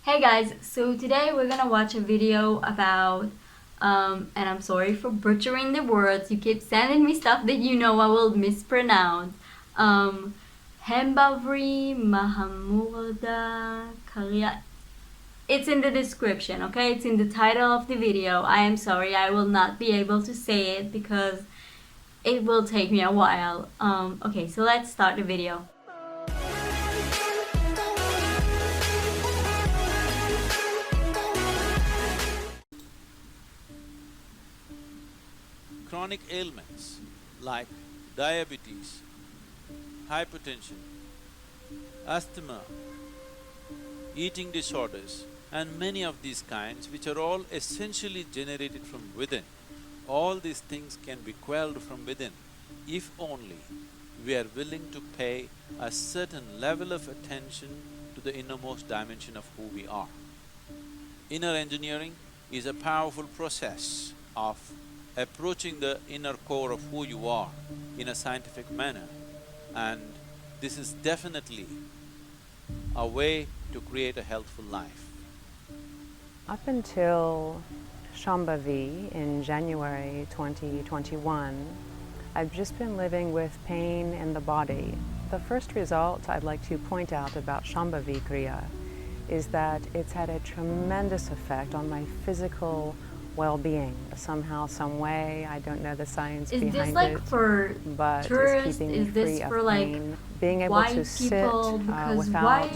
Hey guys, so today we're gonna watch a video about, and I'm sorry for butchering the words, you keep sending me stuff that you know I will mispronounce. Um, Shambhavi Mahamudra Kriya. It's in the description, okay? It's in the title of the video. I am sorry, I will not be able to say it because it will take me a while. Okay, so let's start the video. Chronic ailments like diabetes, hypertension, asthma, eating disorders, and many of these kinds, which are all essentially generated from within. All these things can be quelled from within if only we are willing to pay a certain level of attention to the innermost dimension of who we are. Inner engineering is a powerful process of approaching the inner core of who you are in a scientific manner, and this is definitely a way to create a healthful life. Up until Shambhavi in January 2021, I've just been living with pain in the body. The first result I'd like to point out about Shambhavi Kriya is that it's had a tremendous effect on my physical well-being. Somehow, some way, I don't know the science behind it. Is this like for but tourists? keeping Is me this free for of like pain. Being able white to sit people? Because without why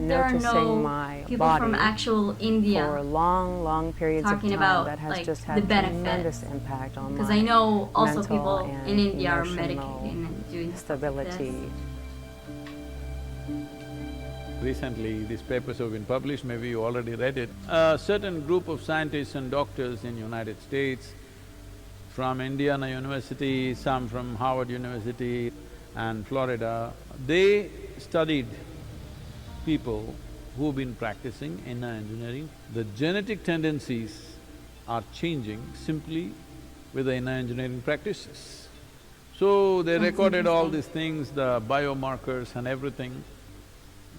there are noticing no my people body from actual India for long periods of talking time about that has like just the had benefits? tremendous impact on my Because I know also mental people and in India are emotional medicating and doing stuff like stability. this. Recently, these papers have been published, maybe you already read it. A certain group of scientists and doctors in United States, from Indiana University, some from Harvard University and Florida, they studied people who've been practicing inner engineering. The genetic tendencies are changing simply with the inner engineering practices. So they That's recorded all interesting. these things, the biomarkers and everything.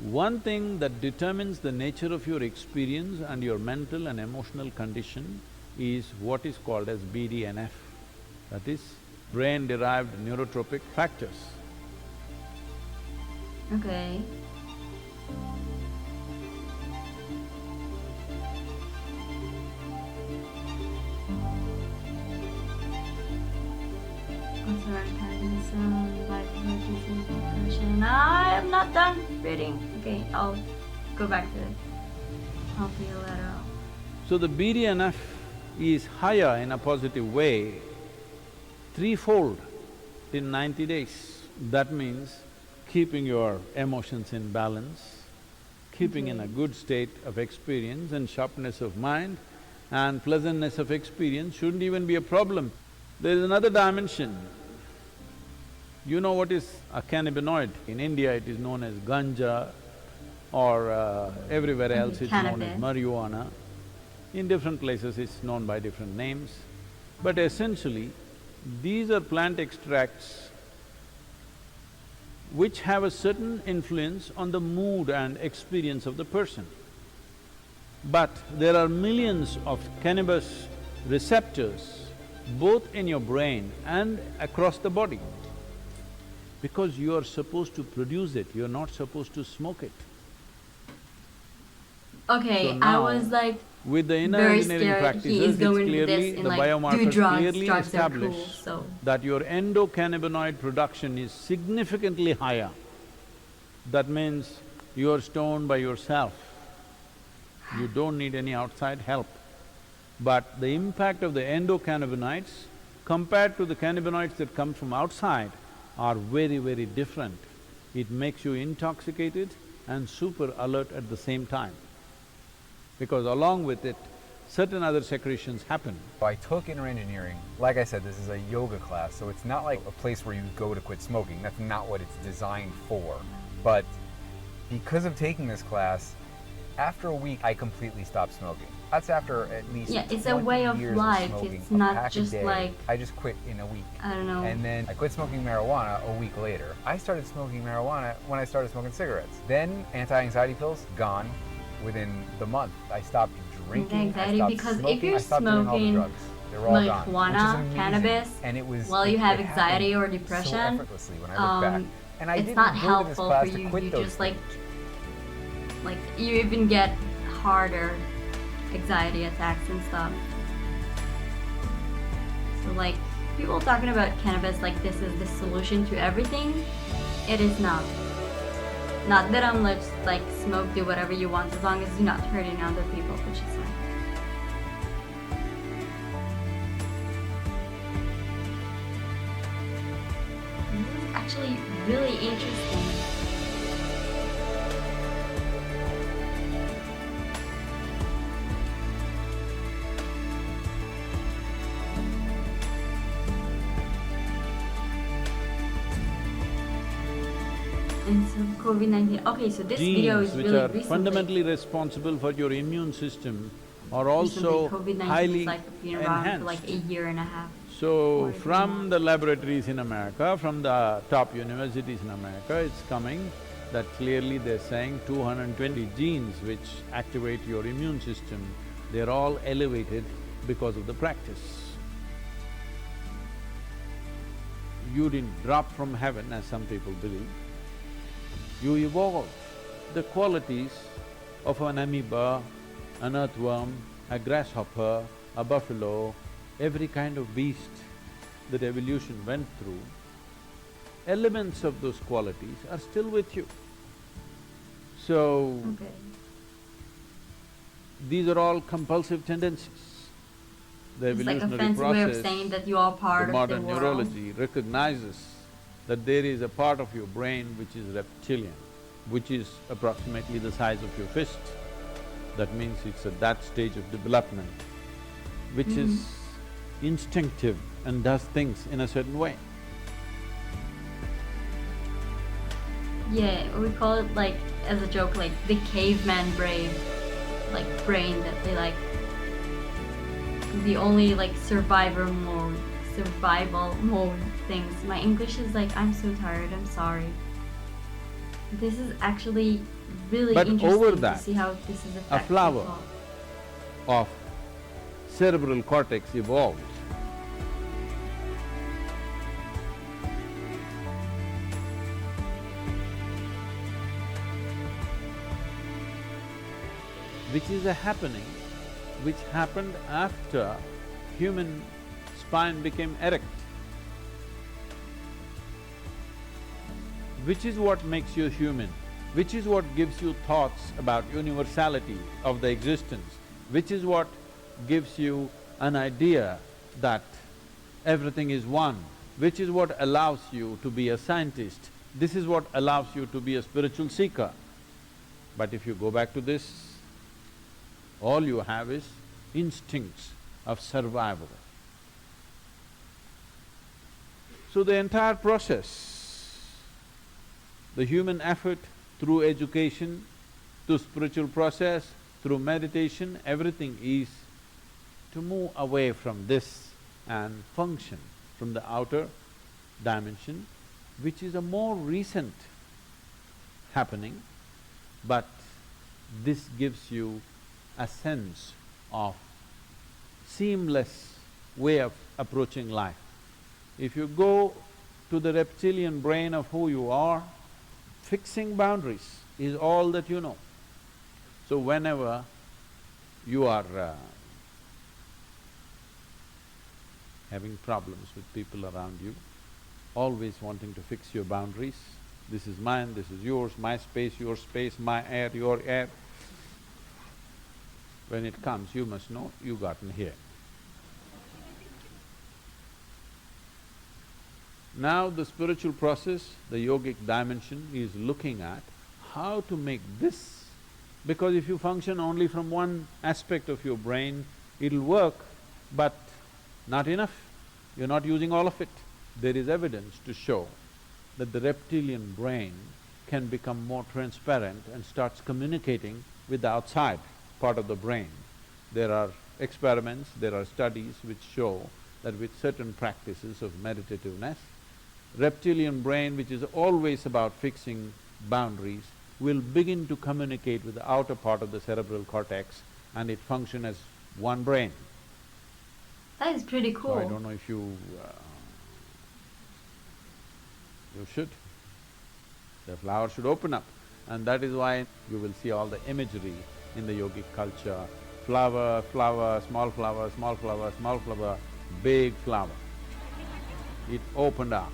One thing that determines the nature of your experience and your mental and emotional condition is what is called as BDNF, that is brain-derived neurotropic factors. Okay. I am not done reading. Okay, I'll go back to it. I'll feel that out. So the BDNF is higher in a positive way, threefold in 90 days. That means keeping your emotions in balance, keeping in a good state of experience and sharpness of mind and pleasantness of experience shouldn't even be a problem. There is another dimension. You know what is a cannabinoid? In India it is known as ganja or everywhere else it's known as Cannabis. marijuana. In different places it's known by different names. But essentially, these are plant extracts which have a certain influence on the mood and experience of the person. But there are millions of cannabis receptors both in your brain and across the body. Because you are supposed to produce it, you're not supposed to smoke it. Okay, So I now, was like with the inner very engineering scared he practices, is it's going with clearly… this and the like do biomarkers drugs, clearly drugs are cool, establish so… that your endocannabinoid production is significantly higher. That means you are stoned by yourself. You don't need any outside help. But the impact of the endocannabinoids compared to the cannabinoids that come from outside are very different. It makes you intoxicated and super alert at the same time. Because along with it, certain other secretions happen. I took inner engineering. Like I said, this is a yoga class, so it's not like a place where you go to quit smoking. That's not what it's designed for. But because of taking this class, after a week, I completely stopped smoking. That's after at least Yeah, it's a 20 way of years life. smoking, It's a not pack a just day. like… I just quit in a week. I don't know. And then I quit smoking marijuana a week later. I started smoking marijuana when I started smoking cigarettes. Then anti-anxiety pills, gone. within the month. I stopped drinking, Anxiety, I stopped because if smoking, you're I stopped doing all the smoking drugs. They were all gone, which is marijuana, amazing. cannabis, and it was while you have it anxiety happened or depression, so effortlessly when I look back. And I it's didn't not go to this helpful class for to you. quit You those just things. like you even get harder anxiety attacks and stuff. So like people talking about cannabis like this is the solution to everything, it is not. Not that I'm like smoke, do whatever you want as long as you're not hurting other people, which is fine. This is actually really interesting. And so COVID-19. Okay, so this video is Genes which really are recently. fundamentally responsible for your immune system are Recently, also COVID-19 highly is like been around for like enhanced. a year and a half. So, or even from more. the laboratories in America, from the top universities in America, it's coming that clearly they're saying 220 genes which activate your immune system, they're all elevated because of the practice. You didn't drop from heaven, as some people believe. You evolved the qualities of an amoeba, an earthworm, a grasshopper, a buffalo, every kind of beast that evolution went through. Elements of those qualities are still with you. So, Okay. these are all compulsive tendencies. The It's like a evolutionary fancy way of process, saying that you are part the of the modern world. neurology recognizes that there is a part of your brain which is reptilian, which is approximately the size of your fist. That means it's at that stage of development, which is instinctive and does things in a certain way. Yeah, we call it like, as a joke, like the caveman brain, like brain that they like, the only like survival mode things. My English is like, I'm so tired, I'm sorry. This is actually really But interesting over to that, see how this is a affecting flower people. of cerebral cortex evolved. Which is a happening which happened after human spine became erect. Which is what makes you human, which is what gives you thoughts about universality of the existence, which is what gives you an idea that everything is one, which is what allows you to be a scientist, this is what allows you to be a spiritual seeker. But if you go back to this, all you have is instincts of survival. So the entire process, the human effort through education, through spiritual process, through meditation, everything is to move away from this and function from the outer dimension, which is a more recent happening, but this gives you a sense of seamless way of approaching life. If you go to the reptilian brain of who you are, fixing boundaries is all that you know. So whenever you are having problems with people around you, always wanting to fix your boundaries, this is mine, this is yours, my space, your space, my air, your air. When it comes, you must know you gotten here. Now the spiritual process, the yogic dimension is looking at how to make this, because if you function only from one aspect of your brain, it'll work, but not enough, you're not using all of it. There is evidence to show that the reptilian brain can become more transparent and starts communicating with the outside part of the brain. There are experiments, there are studies which show that with certain practices of meditativeness, reptilian brain, which is always about fixing boundaries, will begin to communicate with the outer part of the cerebral cortex and it function as one brain. That is pretty So I cool. don't know if you should. The flower should open up, and that is why you will see all the imagery in the yogic culture. Flower, flower, small flower, small flower, small flower, big flower. It opened up.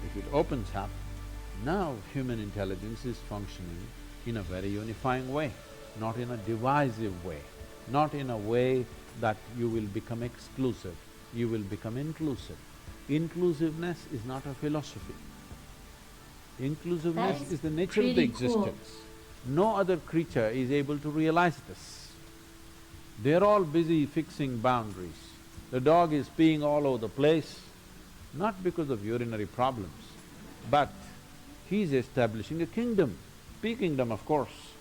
If it opens up, now human intelligence is functioning in a very unifying way, not in a divisive way, not in a way that you will become exclusive, you will become inclusive. Inclusiveness is not a philosophy. Inclusiveness That is the nature of the pretty cool. existence. No other creature is able to realize this. They're all busy fixing boundaries. The dog is peeing all over the place, not because of urinary problems, but he's establishing a kingdom, pea kingdom of course.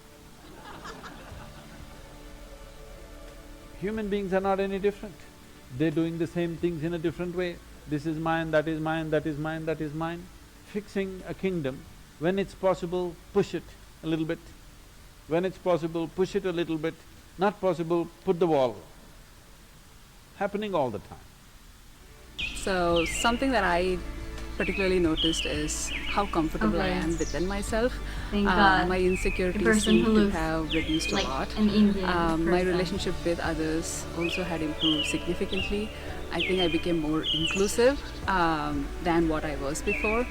Human beings are not any different. They're doing the same things in a different way. This is mine, that is mine, that is mine, that is mine. Fixing a kingdom, when it's possible, push it a little bit. When it's possible, push it a little bit. Not possible, put the wall. Happening all the time. So something that I particularly noticed is how comfortable I Okay. am within myself. Thank God. My The insecurities person seem who to looks have reduced like a lot. an Indian My person. relationship with others also had improved significantly. I think I became more inclusive than what I was before.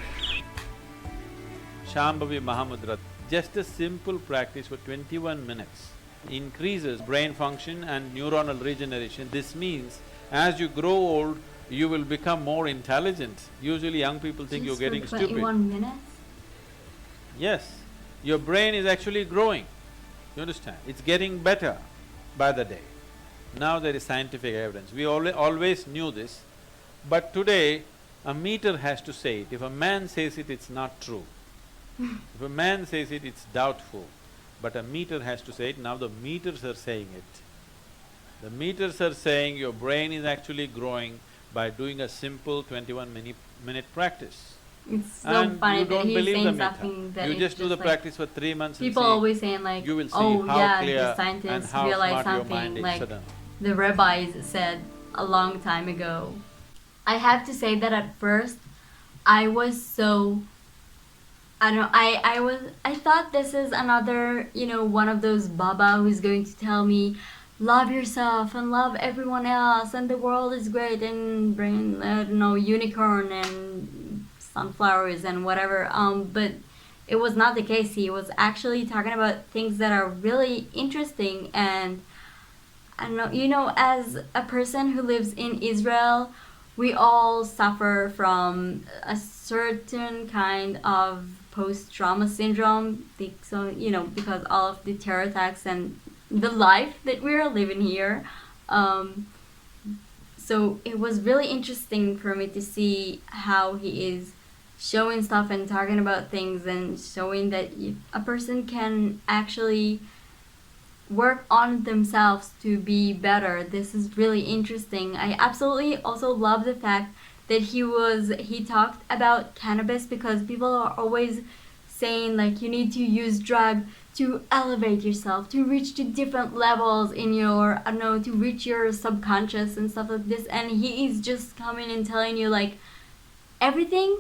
Shambhavi Mahamudra, just a simple practice for 21 minutes increases brain function and neuronal regeneration. This means as you grow old, you will become more intelligent. Usually young people think you're Just getting for stupid. 21 minutes? Yes, your brain is actually growing, you understand? It's getting better by the day. Now there is scientific evidence. We always knew this, but today a meter has to say it. If a man says it, it's not true. If a man says it, it's doubtful. But a meter has to say it. Now the meters are saying it. The meters are saying your brain is actually growing by doing a simple 21-minute practice. It's so And funny you that don't he's believe the saying meter. something that You it's just do the like practice for 3 months and people see, always saying like, you will see oh how yeah, clear the and scientists how realized smart your mind something is like suddenly. the rabbis said a long time ago. I have to say that at first I was so… I don't know, I thought this is another, one of those Baba who's going to tell me, love yourself and love everyone else and the world is great and bring, I don't know, unicorn and sunflowers and whatever. But it was not the case. He was actually talking about things that are really interesting. And I don't know, as a person who lives in Israel, we all suffer from a certain kind of post-trauma syndrome, so, because all of the terror attacks and the life that we're living here. So it was really interesting for me to see how he is showing stuff and talking about things and showing that a person can actually work on themselves to be better. This is really interesting. I absolutely also love the fact that he talked about cannabis, because people are always saying like you need to use drug to elevate yourself, to reach to different levels in your, I don't know, to reach your subconscious and stuff like this. And he is just coming and telling you like everything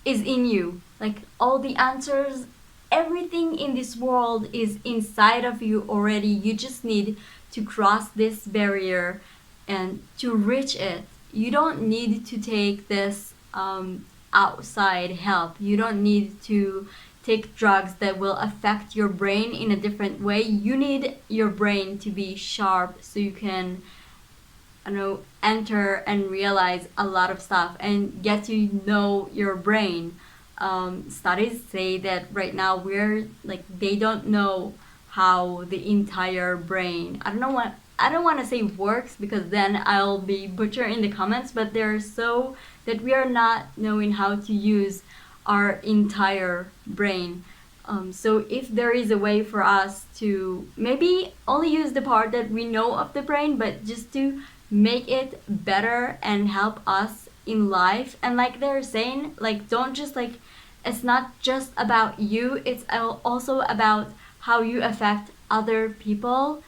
is in you. Like all the answers, everything in this world is inside of you already. You just need to cross this barrier and to reach it. You don't need to take this outside help. You don't need to take drugs that will affect your brain in a different way. You need your brain to be sharp so you can, enter and realize a lot of stuff and get to know your brain. Studies say that right now they don't know how the entire brain, I don't want to say works, because then I'll be butchered in the comments, but they're so that we are not knowing how to use our entire brain. So if there is a way for us to maybe only use the part that we know of the brain, but just to make it better and help us in life, and like they're saying, like don't just like it's not just about you, it's also about how you affect other people.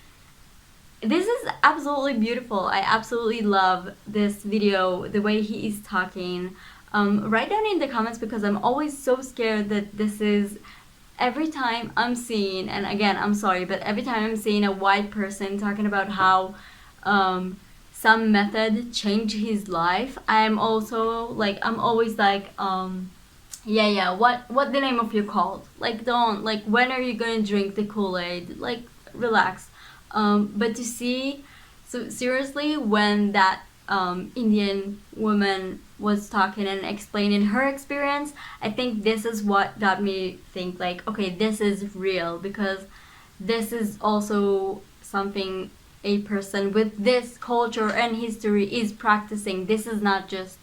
This is absolutely beautiful. I absolutely love this video, the way he is talking. Write down in the comments, because I'm always so scared that this is, every time I'm seeing, and again, I'm sorry, but every time I'm seeing a white person talking about how some method changed his life, I'm also like, I'm always like, yeah, what the name of your cult? Like, don't, like, when are you gonna drink the Kool-Aid? Like, relax. But to see, so seriously, when that Indian woman was talking and explaining her experience, I think this is what got me think like, okay, this is real, because this is also something a person with this culture and history is practicing. This is not just,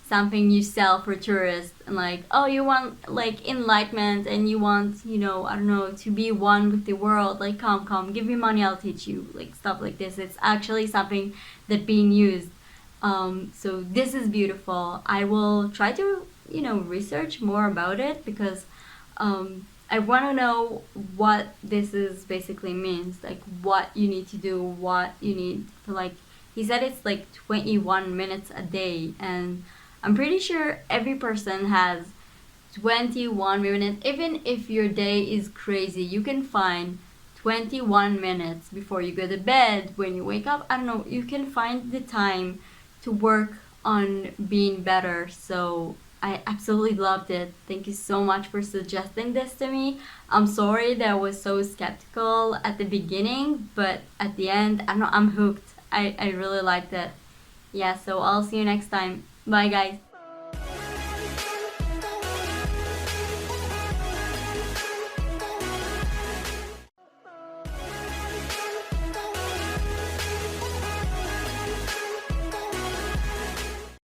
something you sell for tourists, and like, oh, you want like enlightenment and you want, I don't know, to be one with the world, like, come, give me money, I'll teach you, like, stuff like this. It's actually something that being used. So this is beautiful. I will try to, research more about it, because I want to know what this is basically means, like what you need to do, what you need to, like, he said it's like 21 minutes a day, and I'm pretty sure every person has 21 minutes. Even if your day is crazy, you can find 21 minutes before you go to bed, when you wake up. I don't know, you can find the time to work on being better. So I absolutely loved it. Thank you so much for suggesting this to me. I'm sorry that I was so skeptical at the beginning, but at the end, I don't know, I'm hooked. I really liked it. Yeah, so I'll see you next time. Bye, guys.